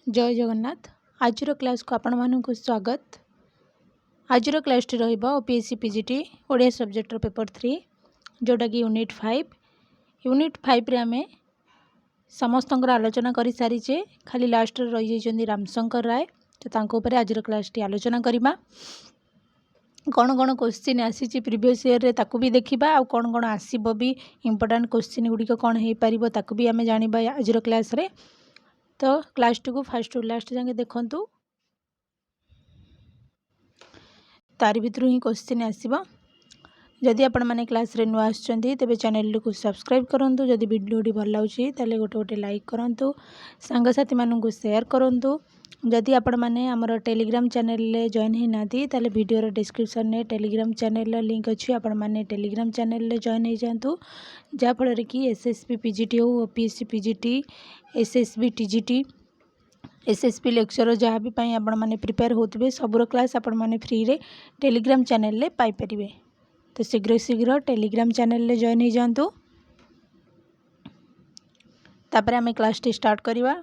जय जगन्नाथ। आज क्लास को आपण मानक स्वागत। आज क्लास टी रहिबा OPSC PGT Odia subject paper 3 जोटा कि यूनिट 5 रे आमे समस्त आलोचना कर सारीचे। खाली लास्ट रे रही जाइछन्ती रामशंकर राय, तो तांको ऊपर आज क्लास टी आलोचना करिबा। कौन कौन क्वेश्चन आसी प्रीवियस ईयर रे ताकू भी देखिबा, आ कौन कौन आसीबो भी इंपोर्टेंट क्वेश्चन गुडी को कौन हे परिबो ताकू भी आमे जानिबा आज क्लास रे। तो क्लास टी को फास्ट टू लास्ट जाके देखंतु, तारि भितर ही क्वेश्चन आसीबो। जदि आपण माने क्लास रे नुआ आछंती तेबे चैनल को सब्सक्राइब करंतु। जदि वीडियो भल लाउची ताले गोटे गोटे लाइक करंतु, संग साथी मानन को शेयर करंतु। जदि आपण माने हमर टेलीग्राम चैनल ले जॉइन हे नाती ताले वीडियो रो डिस्क्रिप्शन ने टेलीग्राम चैनल लिंक अछि, आपण माने टेलीग्राम चैनल ले जॉइन हे जांतु। जा फल रे कि एसएसपी पीजीटी हो, OPSC PGT, SSB TGT, SSP lecture जहाँ भी पाई आपण माने प्रिपेयर होतबे सबरो क्लास आपण माने फ्री रे टेलीग्राम चैनल ले पाई परिबे। तो शीघ्र टेलीग्राम चैनल ले जॉइन हो जांतु। तापर आमे क्लास टी स्टार्ट करिवा।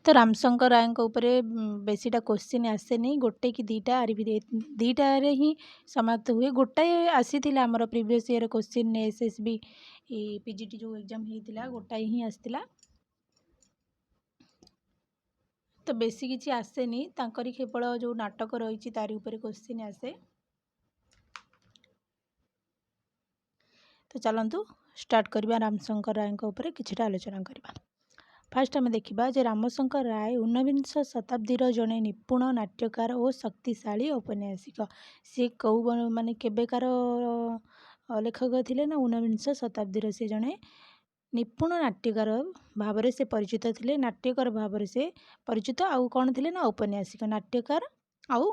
तो रामशंकर राय ऊपर बेसीटा क्वेश्चन आसे नहीं, गोटे कि दीटा रे ही समाप्त हुए। गोटाए आसी आमर previous year question SSB PGT जो एग्जाम होता गोटाए ही आसला। तो बेसी किसी आसे नहीं, तांकरी केवल जो नाटक रही तारी ऊपर क्वेश्चन आसे। तो चलतु स्टार्ट करवा रामशंकर राय ऊपर किछटा आलोचना करवा। फास्ट आम देखा जे रामशंकर राय 19 शताब्दीर जड़े निपुण नाट्यकार और शक्तिशाली औपन्यासिक। सी कौ माने केबेकार लेखक थिले ना 19 शताब्दीर से जड़े निपुण नाट्यकार भाव से परिचित थिले। नाट्यकार भाव से परिचित आउ कौन थिले ना औपन्यासिक, नाट्यकार आउ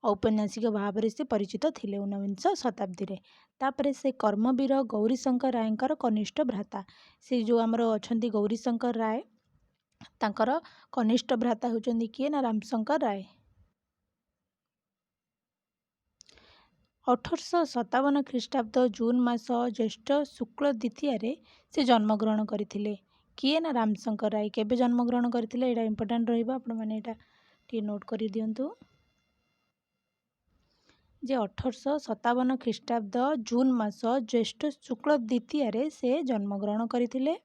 औपन्यासिक भाव से परिचित थिले 19 शताब्दी रे। तापरे से कर्मवीर गौरीशंकर रायंकर कनिष्ठ भ्राता। से जो आमर अछंती गौरीशंकर राय तांकर कनिष्ठ भ्राता होचंदी किए ना रामशंकर राय। 1857 ख्रीष्टाब्द जून मास ज्येष्ठ शुक्ल द्वितीय रे से जन्मग्रहण करथिले। किए ना रामशंकर राय केबे जन्मग्रहण करथिले एटा इंपोर्टेंट रहिबा, आपण माने एटा टी नोट करि दियंतु जे 1857 ख्रीष्टाब्द जून मास ज्येष्ठ शुक्ल द्वितीय रे से जन्मग्रहण करथिले।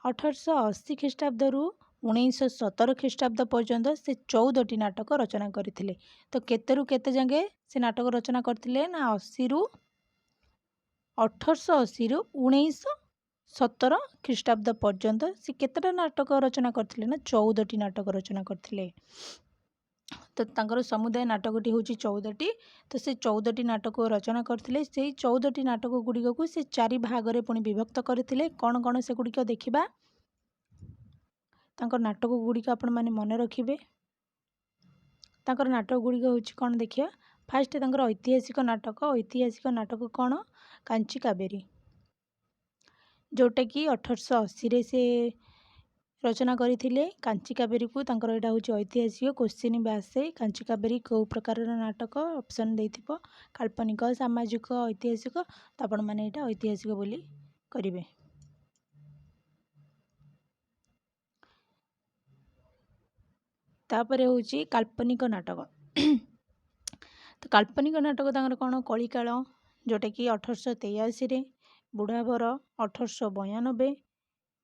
1880 ख्रीष्टाब्द रु 1917 ख्रीष्टाब्द पर्यंत से 14टी नाटक रचना करथिले। तो केते रु केते जागे से नाटक रचना करथिले ना 80 रु 1880 रु 1917 ख्रीष्टाब्द पर्यंत से केतेटा नाटक रचना करथिले ना 14टी नाटक रचना करथिले। तो तांकर समुदाय नाटकटी होची 14टी। तो से 14टी नाटक रचना करथिले। से 14टी नाटक गुड़िक को से 4 भाग रे पुणी विभक्त करथिले। कौन कौन से गुड़िक देखिबा, तांकर नाटक गुड़िक आपण माने मन रखिबे। तांकर नाटक गुड़िक होची कौन देखिया। फास्ट तांकर ऐतिहासिक नाटक कौन कांची कावेरी, जोटा कि 1880 रे से रचना करथिले। कांची कावेरी को तांकर एटा होची ऐतिहासिक क्वेश्चन भी आसे। कांची कावेरी को प्रकार नाटक ऑप्शन देथिबो, काल्पनिक, सामाजिक, ऐतिहासिक। तो आपण माने एटा ऐतिहासिक बोली करिवे। तापरे होची काल्पनिक नाटक। तो काल्पनिक नाटक तांकर कौन कलिकाल, जोटा कि 1883 रे, बुढ़ावर 1892,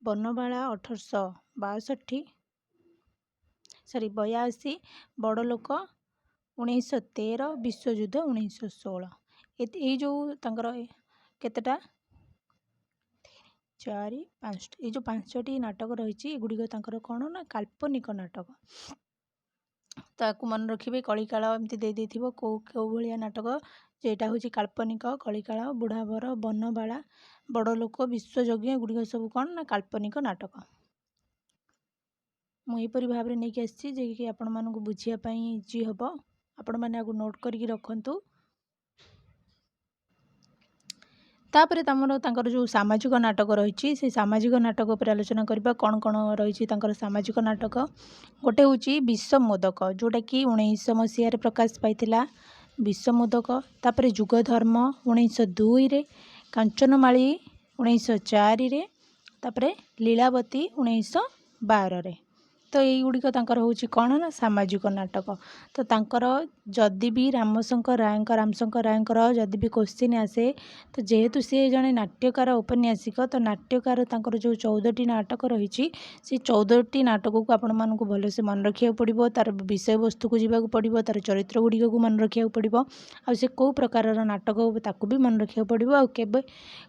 बनबाला 1862 बड़ लोक 1913, विश्वयुद्ध 1916। ये जो तांकर केतेटा 4 5 ये जो 5टी नाटक रही एगुड़िक तांकर कौन ना काल्पनिक नाटक। ताकू मन रखिए कलिकाल एमती दे देथिबो कौ भलिया नाटक जेटा होची काल्पनिक। कलिकाल, बुढ़ावर, बनबाला, बड़ लोक, विश्वयज्ञ गुड़िक सब कौन ना काल्पनिक नाटक। मुझपर भाव में नहीं आसी जे कि आपण मानक बुझापी इजी हम, आपण मैंने आपको नोट करके रखु। तापर तांकर जो सामाजिक नाटक रही से सामाजिक नाटक पर आलोचना करबा। कौन कौन रही सामाजिक नाटक। गोटे हूँ विश्वमोदक, जोटा कि 1900 मसीह प्रकाश पाइथिला विश्वमोदक। तापर जुगधर्म 1902 रे, कांचनमाली 1904 तापरे लीलावती 1912 तो युड़िक हूँ कौन ना सामाजिक नाटक। तो तांकर जदि भी रामशंकर राय जदि भी क्वेश्चन आसे तो जेहेतु सी जड़े नाट्यकार उपन्यासिक तो नाट्यकार तांकर जो 14टी नाटक रही से 14टी नाटक को आपण मानक भलसे मन रखा पड़ो तार विषय वस्तु को जीवा पड़ो तार चरित्र गुड़िक को मन रखा पड़ो आ से कौ प्रकार नाटक ताकू भी मन रखा पड़ो आ केबे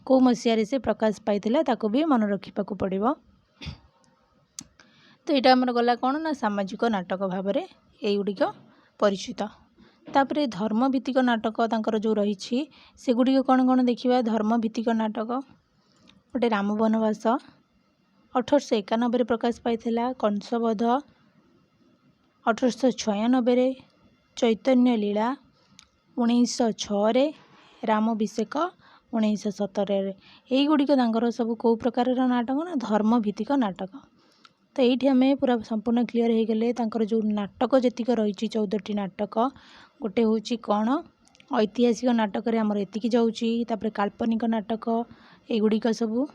कौ मसीह से प्रकाश पाई ताकू भी मन रखा पड़ो। तो यहाँ आमर गला कौन ना सामाजिक नाटक भाव में युड़िक परिचित। तापर धर्मभित्तिक नाटक तांकर जो रही से गुड़िक कौन कौन देखा। धर्मभित्तिक नाटक गोटे राम वनवास 1891 प्रकाश पाई, कंसवध 1896, चैतन्य लीला 1906, रामाभिषेक 1917 यही गुड़िक सब कौ प्रकार नाटक ना धर्मभित्तिक नाटक। तो ये आम पूरा संपूर्ण क्लीयर हो गले तांकर जो नाटक जीक रही 14टी नाटक गोटे हूँ कौन ऐतिहासिक नाटक आमर एतिकी जाऊँगी काल्पनिक नाटक एगुड़िक सब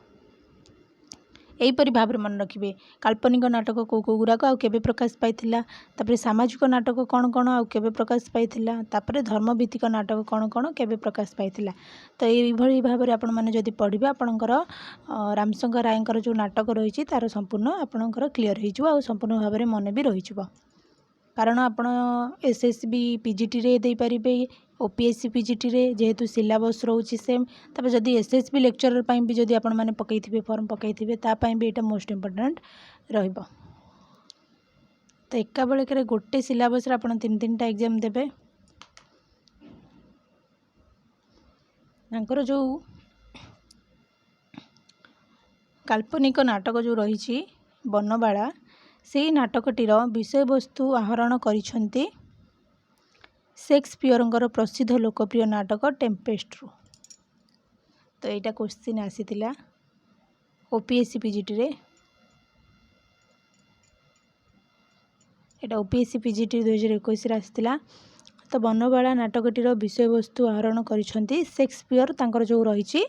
यहीपरि भाव में मन रखिए। काल्पनिक नाटक कौ कौ गुराक आउ केबे प्रकाश पाई सामाजिक नाटक कौन कौन आउ केबे प्रकाश पाई धर्मभित्तिक नाटक कौन कौन केबे प्रकाश पाई। तो ये भाव में आपण मैंने जदि पढ़े आपणकर रामशंकर राय जो नाटक रही तार संपूर्ण आपणकर क्लीयर हो संपूर्ण भाव में मन भी रही। कारण आपण एसएसबी पीजीटी रे दे पारिबे ओपीएससी पीजीटी रे जेहेतु सिलेबस रोची सेम तब जदि एसएसबी लेक्चरर पाई भी जदि आपण माने पकईथिबे फॉर्म पकईथिबे ता पाई भी एटा मोस्ट इंपोर्टेंट रहिबो। तो एका बेलके गोटे सिलेबस रे आपण 3-3टा एग्जाम देबे। तांकर जो काल्पनिक नाटक जो रही बनबाला से नाटकटीर विषय वस्तु आहरण करिसेंती शेक्सपियरंकर प्रसिद्ध लोकप्रिय नाटक टेम्पेस्ट रु। तो यहाँ क्वेश्चन आसीथिला ओपीएससी पीजीटी रे एटा ओपीएससी पीजीटी 2021 रे आसीथिला। तो बनबाला नाटकटीर विषय वस्तु आहरण करिसेंती शेक्सपियर तांकर जो रही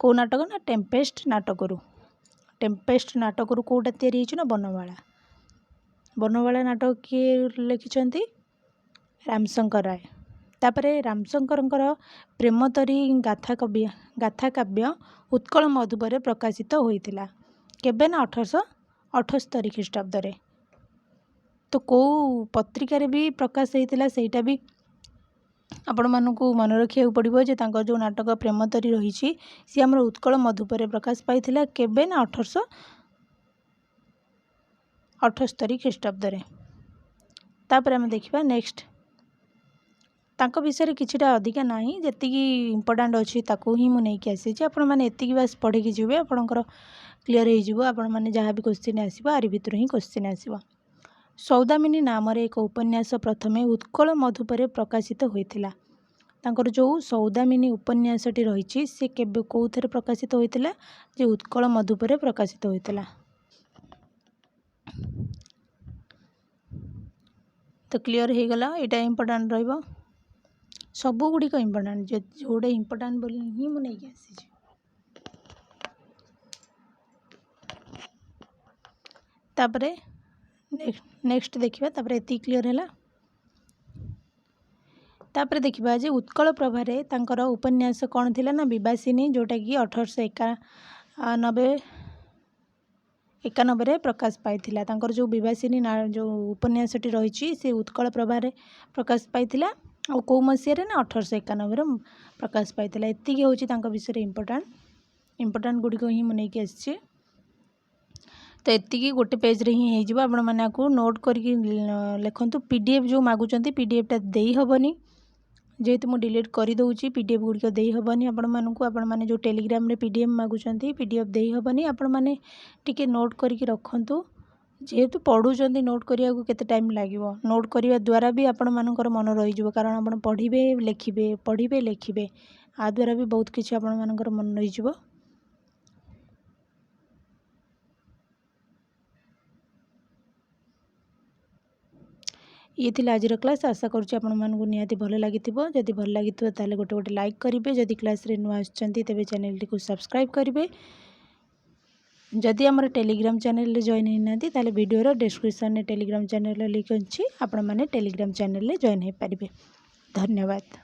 कौ नाटक ना टेम्पेस्ट नाटक रु। टेम्पेस्ट नाटक रु कौटा तैयारी ना बनबाला। बनबाला नाटक किए लिखिछंती रामशंकर राय। तापरे रामशंकर प्रेमतरी गाथा काव्य उत्कल मधुपर प्रकाशित होइतिला केबे ना 1878 ख्रीष्टाब्द रे। तो कौ पत्रिका भी प्रकाश होइतिला सेटा भी आपण मानकु मन रखिया पड़ो जे तांकर जो नाटक प्रेमतरी रही सी आमर उत्कल मधुपर प्रकाश पाई केबे ना 1878 ख्रीष्टाब्द रे। तापर आम देखिबा नेक्स्ट तांको विषय किछिटा अधिका नाही जेतिकी इम्पोर्टेंट अच्छी ताकू ही मुझे नहीं आसी आपण मैंने एतिकी बास पढ़े जी आपणकर क्लीयर हो आपण मैंने जहाँ भी क्वेश्चन आसो आरि भितर ही क्वेश्चन आसो। सौदामिनी नाम एक उपन्यास प्रथमे उत्कल मधुपर प्रकाशित होइतिला। तांकर जो सौदामिनी उपन्यासटी रही से केबे कौथरे प्रकाशित होइतिला जे उत्कल मधुपर प्रकाशित होइतिला। तो क्लीयर हो गला यहाँ इम्पोर्टेंट रहिबो सबू गुड़िक इम्पोर्टेंट जोड़े इम्पोर्टेंट बोली ही मुझे नहीं आसी। तापरे नेक्स्ट देखिबा तापरे एति क्लीयर हैला। तापरे देखिबा जे उत्कल प्रभारे तांकर उपन्यास कौन थिला ना विवासिनी जोटा कि 1891 प्रकाश पाई। तांकर जो विवासिनी जो उपन्यासटी रही से उत्कल प्रभारे प्रकाश पाई और कौ मसीह ना 1891 प्रकाश पाई। एति हूँ विषय इम्पोर्टेंट गुड़िक ही मुझे नहीं आसी। तो एति गोटे पेज रे ही हो आपण मैंने आपको नोट करके लिखु। पीडीएफ जो मागुंट पीडीएफटा दे हेनी जेहेतु मुझे डिलीट कर दूसरी पीडीएफ गुड़िक दे हेनी आपण मैंने जो टेलीग्राम रे पीडीएफ मागुंट पीडीएफ दे हेनी आपण मैंने टिके नोट करके रखु जेहेतु पढ़ुं नोट करिया को केते टाइम लागिवो नोट करिया द्वारा भी आपण मानकर मन रही कारण आपण पढ़िबे लेखिबे आ द्वारा भी बहुत किछि आपण मानकर मन रही। ये थिला आजिर क्लास। आशा करुच्ची आपको निहाती भल लगी। जदि भल लगी ताले गोटे गोटे लाइक करेंगे। जदि क्लास रे नुआ आसुचंती तेबे चैनल टी को सब्सक्राइब करेंगे। जदि आमर टेलीग्राम चैनल जॉइन होना ताले वीडियो डिस्क्रिप्शन में टेलीग्राम चैनल लिंक अच्छी। आपण मैंने टेलीग्राम चैनल जॉइन हो पारे। धन्यवाद।